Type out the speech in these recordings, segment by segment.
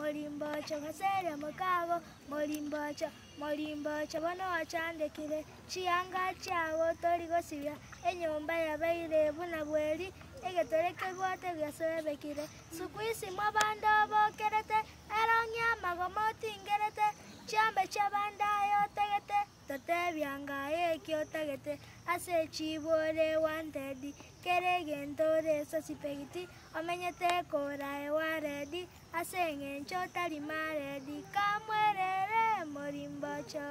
molimbocho kasere mukago molimbocho bono wachandekire chianga chawo tori gosibya enyomba yabaire buna bweri egetoreke bote byasobekire sukwisi mwabando bokerete eronya magomoti ingerete chambe chabandayo tegete totebyanga ekyo tegete ase chibore wanted keregentore sosipegiti omenyete korae waredi ase ngencho tari maredi kamwerere molimbocho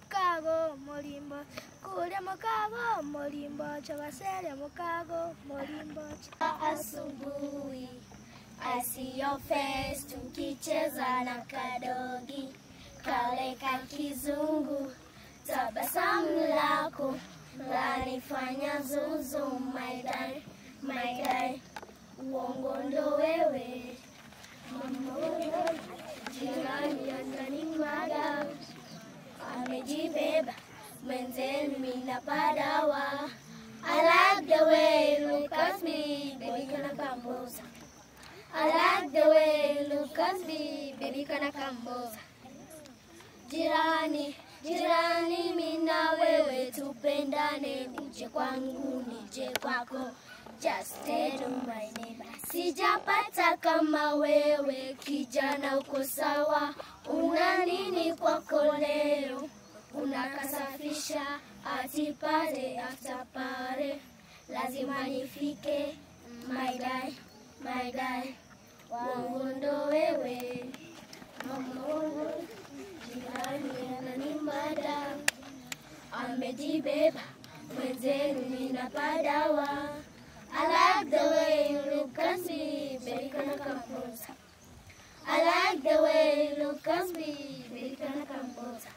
kago molimbo kule mukago molimbocho basere mukago molimbocho asubuhi I see your face tukicheza na kadogi kale ka kizungu tabasamu lako lanifanya zuzu my guy uongo ndo wewe jirani ananimwaga amejibeba mwenzenu minapadawa I like the way you look at me baby kana kamboza I like the way you look at me baby kana kamboza Jirani mina wewe tupendane nije kwangu nije kwako just tell my neighbor sijapata kama wewe kijana uko sawa una nini kwako leo unakasafisha atipare after pare lazima nifike my guy wangu ndo wewe mama jirani ananimada amejibeba mwenzenu ninapadawa I like the way you look at me baby kana kamboza I like the way you look at me baby kana kamboza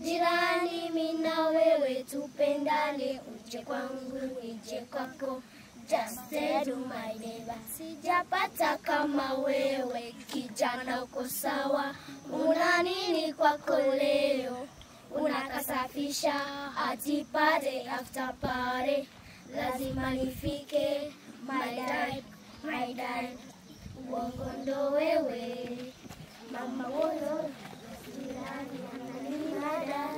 jirani mina wewe tupendane uje kwangu nije kwako just tell my neighbor sijapata kama wewe kijana uko sawa una nini kwako leo unakasafisha atipare after pare lazima nifike my dad uongo ndo wewe mama wono jirani ananimada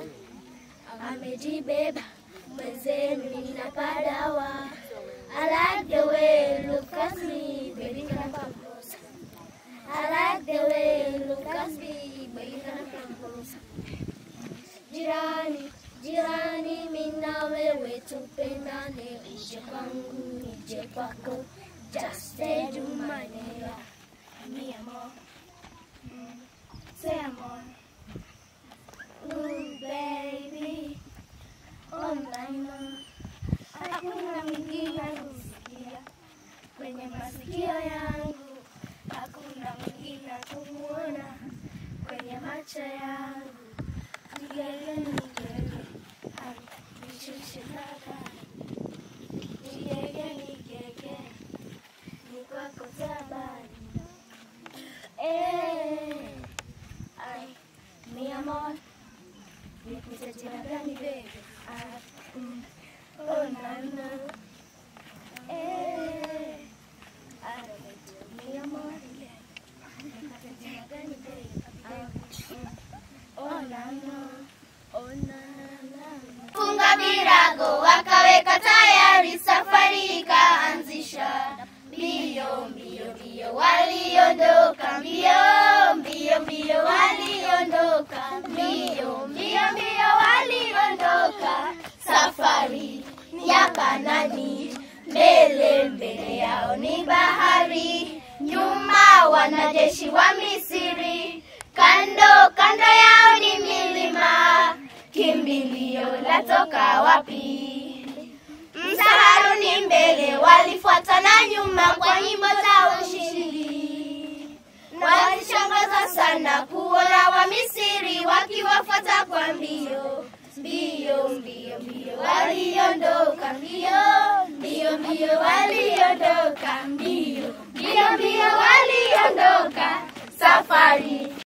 amejibeba mwenzenu ninapadawa I like the way you look at me, baby, can I come closer? I like the way you look at me, baby, can I come closer? Jirani, mina wewe tupendane, uje kwangu, nije kwako, just say do my neighbor. Mi amor, say amor. Ooh, baby, oh my God. Hakuna mwingine kusikia kwenye masikio yangu, hakuna mwingine kumuona kwenye macho yangu. Nigege, nishushe baba, nigege, ni kwako tabani. Ay, mi amor, nikuite jina gani baby? Oh nana, I don't do me amor again. Oh nana. Funga virago wakaweka tayari safari ikaanzisha. Mbio waliondoka mbio waliondoka mbio waliondoka safari ya Kanani mbele yao ni bahari nyuma wanajeshi wa Misri kando yao ni milima kimbilio latoka wapi msaharuni mbele walifuata na nyuma kwa nyimbo za ushindi walishangaza sana kuona wa Misri wakiwafuata kwa mbio waliondoka mbio waliondoka mbio waliondoka safari